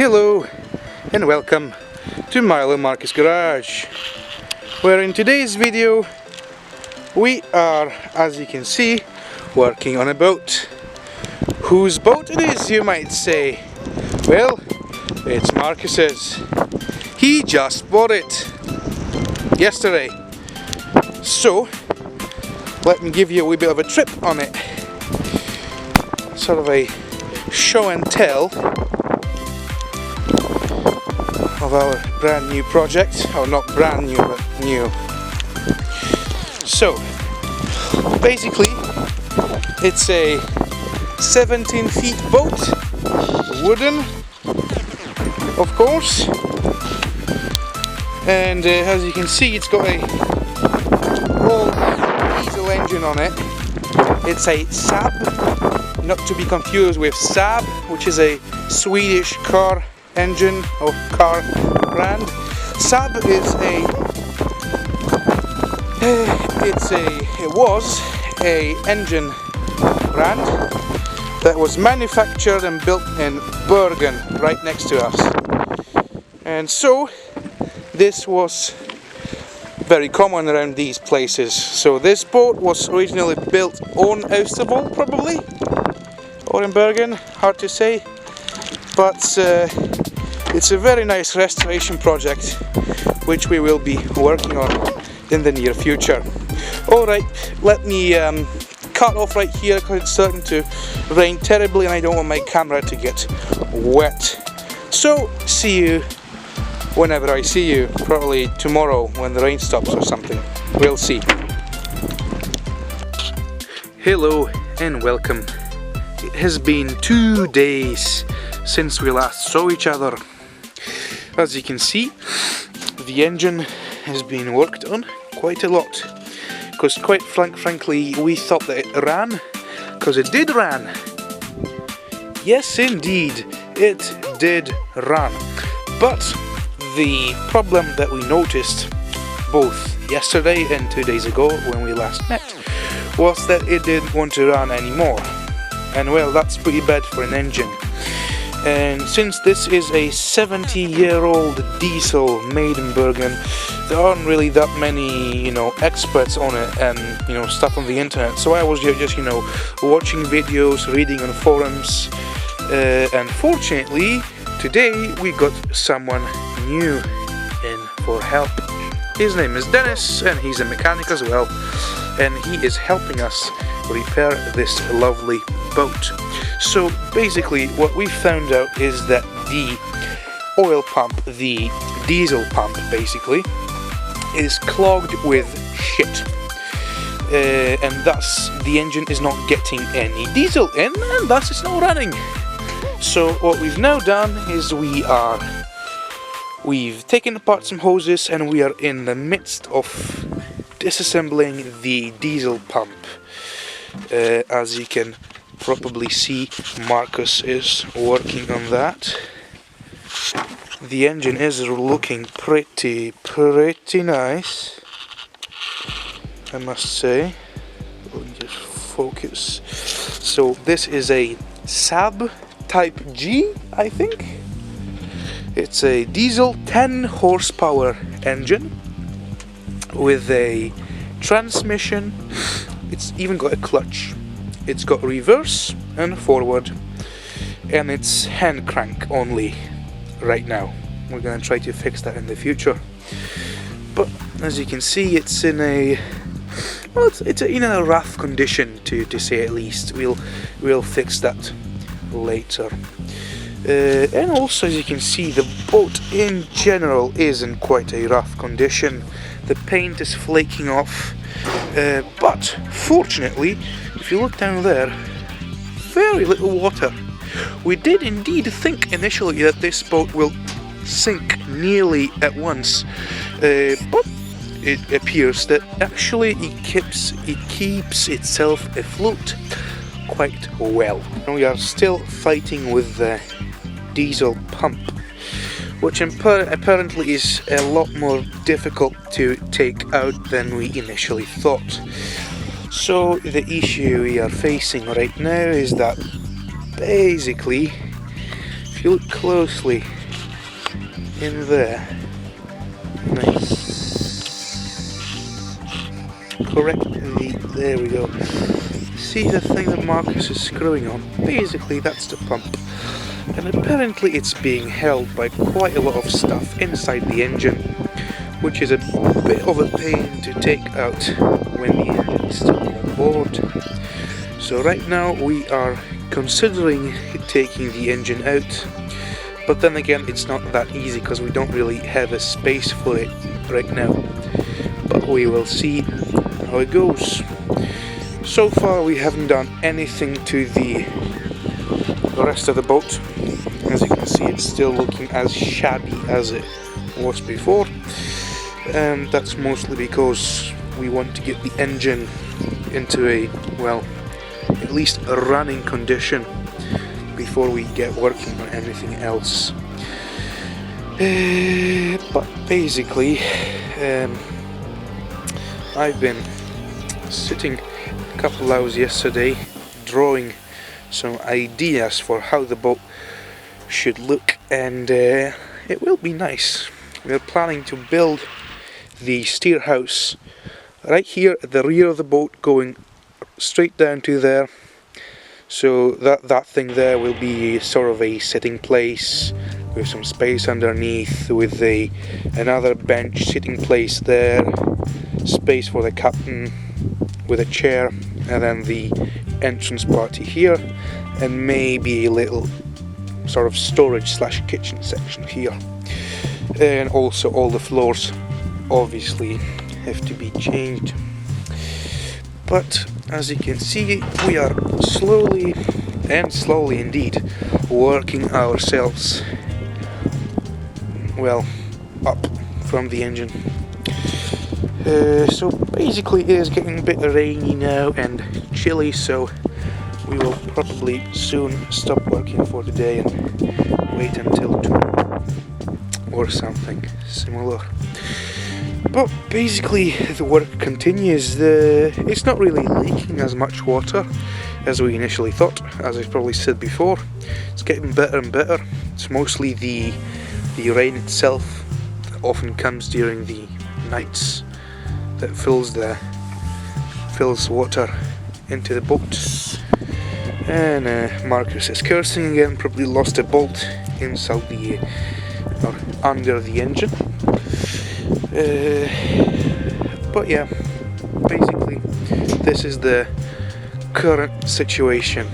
Hello and welcome to Milo and Marcus Garage, where in today's video we are, as you can see, working on a boat. Whose boat it is, you might say? Well, it's Marcus's. He just bought it yesterday. So, let me give you a wee bit of a trip on it. Sort of a show and tell of our brand new project, or not brand new but new. So basically it's a 17 feet boat, wooden of course, and as you can see it's got a old diesel engine on it. It's a Saab, not to be confused with Saab, which is a Swedish car engine or car brand. Saab is it was a engine brand that was manufactured and built in Bergen, right next to us. And so this was very common around these places. So this boat was originally built on Austervoll, probably, or in Bergen, hard to say, but it's a very nice restoration project which we will be working on in the near future. Alright, let me cut off right here because it's starting to rain terribly and I don't want my camera to get wet. So, see you whenever I see you, probably tomorrow when the rain stops or something. We'll see. Hello and welcome. It has been 2 days since we last saw each other. As you can see, the engine has been worked on quite a lot, because quite frankly we thought that it ran, because it did run. Yes indeed, it did run. But the problem that we noticed both yesterday and 2 days ago when we last met was that it didn't want to run anymore. And well, that's pretty bad for an engine. And since this is a 70-year-old diesel made in Bergen, there aren't really that many, experts on it and, stuff on the internet. So I was just, watching videos, reading on forums, and fortunately, today we got someone new in for help. His name is Dennis, and he's a mechanic as well, and he is helping us repair this lovely boat. So basically what we found out is that the oil pump, the diesel pump basically, is clogged with shit, and thus the engine is not getting any diesel in, and thus it's not running. So what we've now done is we've taken apart some hoses and we are in the midst of disassembling the diesel pump. As you can probably see, Marcus is working on that. The engine is looking pretty nice, I must say. Let me just focus. So this is a Saab Type G, I think. It's a diesel 10 horsepower engine with a transmission. It's even got a clutch. It's got reverse and forward, and it's hand crank only right now. We're going to try to fix that in the future. But as you can see, it's in a in a rough condition, to say at least. We'll fix that later. And also, as you can see, the boat in general is in quite a rough condition. The paint is flaking off, but fortunately, if you look down there, very little water. We did indeed think initially that this boat will sink nearly at once, but it appears that actually it keeps itself afloat quite well. And we are still fighting with the diesel pump, which apparently is a lot more difficult to take out than we initially thought. So the issue we are facing right now is that basically, if you look closely, in there. Nice. Correctly, there we go. See the thing that Marcus is screwing on? Basically that's the pump. And apparently it's being held by quite a lot of stuff inside the engine, which is a bit of a pain to take out when the engine is still on board. So right now we are considering taking the engine out, but then again it's not that easy because we don't really have a space for it right now. But we will see how it goes. So far we haven't done anything to the rest of the boat. As you can see, it's still looking as shabby as it was before, and that's mostly because we want to get the engine into a, well, at least a running condition before we get working on anything else. But basically I've been sitting a couple hours yesterday drawing some ideas for how the boat should look, and it will be nice. We're planning to build the steer house right here at the rear of the boat, going straight down to there. So that thing there will be sort of a sitting place with some space underneath, with another bench sitting place there, space for the captain with a chair, and then the entrance party here, and maybe a little sort of storage slash kitchen section here. And also all the floors obviously have to be changed. But as you can see, we are slowly indeed working ourselves, well, up from the engine. So basically it is getting a bit rainy now and chilly, so we will probably soon stop working for today and wait until tomorrow or something similar. But basically the work continues. It's not really leaking as much water as we initially thought, as I've probably said before. It's getting better and better. It's mostly the rain itself that often comes during the nights that fills water into the boat. And Marcus is cursing again, probably lost a bolt inside or under the engine. But yeah, basically this is the current situation.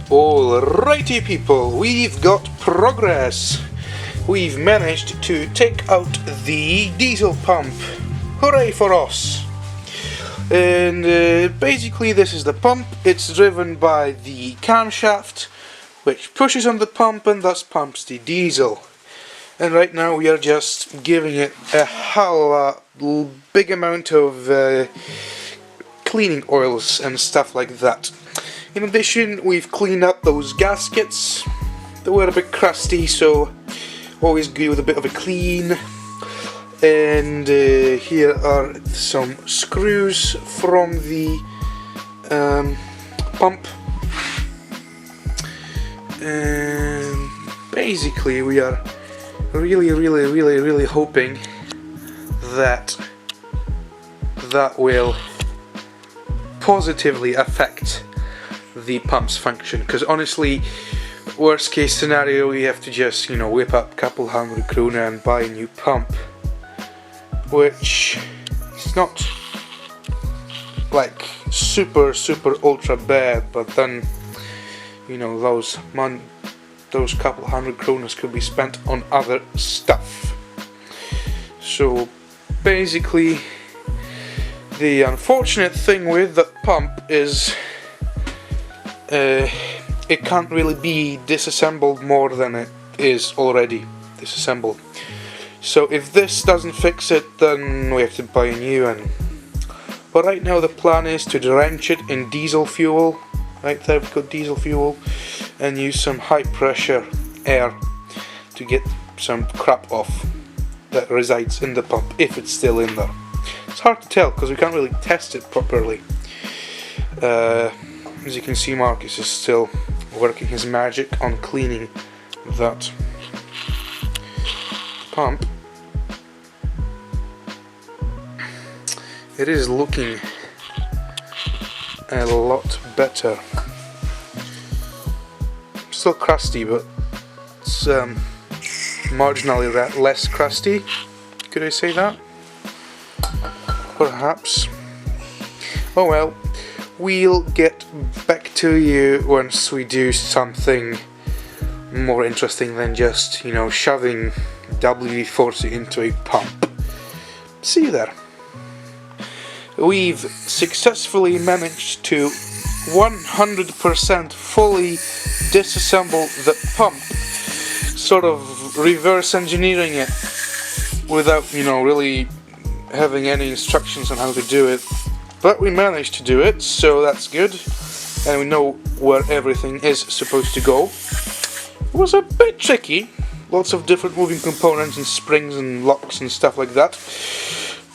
Alrighty people, we've got progress. We've managed to take out the diesel pump. Hooray for us! And basically this is the pump. It's driven by the camshaft, which pushes on the pump and thus pumps the diesel. And right now we are just giving it a whole big amount of cleaning oils and stuff like that. In addition, we've cleaned up those gaskets. They were a bit crusty, so always good with a bit of a clean. And here are some screws from the pump. And basically we are really hoping that will positively affect the pump's function, because honestly, worst case scenario, we have to just, whip up a couple hundred kroner and buy a new pump, which is not like super ultra bad, but then those couple hundred kroners could be spent on other stuff. So basically the unfortunate thing with that pump is it can't really be disassembled more than it is already disassembled. So if this doesn't fix it, then we have to buy a new one. But right now the plan is to drench it in diesel fuel. Right there we've got diesel fuel, and use some high pressure air to get some crap off that resides in the pump, if it's still in there. It's hard to tell because we can't really test it properly. As you can see, Marcus is still working his magic on cleaning that pump, it is looking a lot better. Still crusty, but it's marginally less crusty. Could I say that? Perhaps. Oh well, we'll get back to you once we do something more interesting than just, you know, shoving WD-40 into a pump. See you there. We've successfully managed to 100% fully disassemble the pump, sort of reverse engineering it without, you know, really having any instructions on how to do it. But we managed to do it, so that's good, and we know where everything is supposed to go. It was a bit tricky, lots of different moving components and springs and locks and stuff like that.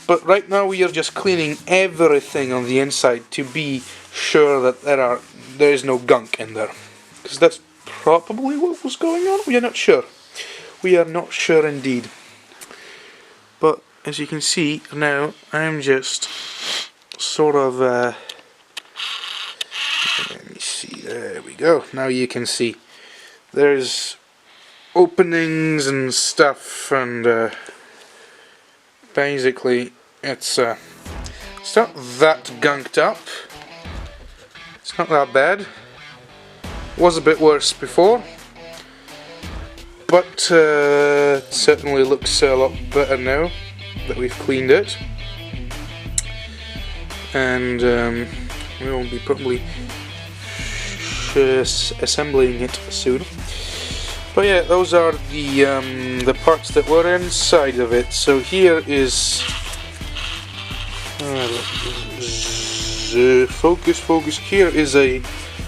But right now we are just cleaning everything on the inside to be sure that there is no gunk in there. Because that's probably what was going on. We are not sure. We are not sure indeed. But as you can see now, I'm just sort of let me see, there we go. Now you can see there's openings and stuff, and basically it's not that gunked up. It's not that bad. It was a bit worse before, but it certainly looks a lot better now that we've cleaned it. And we will be probably assembling it soon. But yeah, those are the parts that were inside of it. So here is focus. Here is a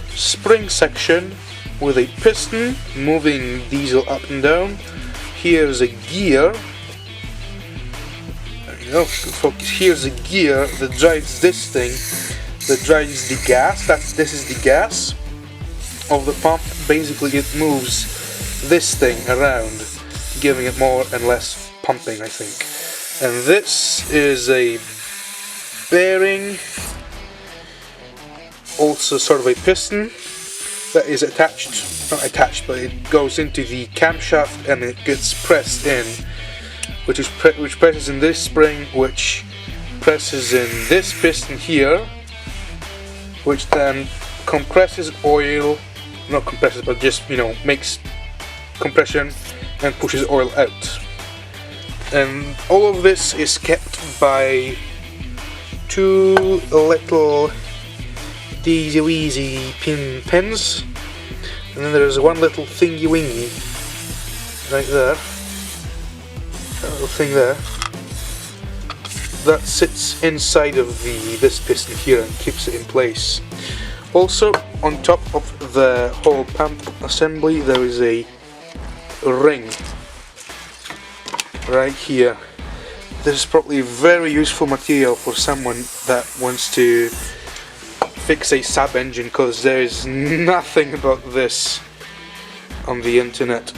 spring section with a piston moving diesel up and down. Here's a gear. There you go. Focus. Here's a gear that drives this thing. That drives the gas. This is the gas of the pump. Basically, it moves this thing around, giving it more and less pumping, I think. And this is a bearing, also sort of a piston that is attached, not attached, but it goes into the camshaft and it gets pressed in, which presses in this spring, which presses in this piston here, which then compresses oil, not compresses, but just, you know, makes compression and pushes oil out. And all of this is kept by two little deesy weezy pins, and then there's one little thingy wingy right there, that little thing there, that sits inside of this piston here and keeps it in place. Also, on top of the whole pump assembly, there is a ring right here. This is probably very useful material for someone that wants to fix a sub engine, because there is nothing about this on the internet.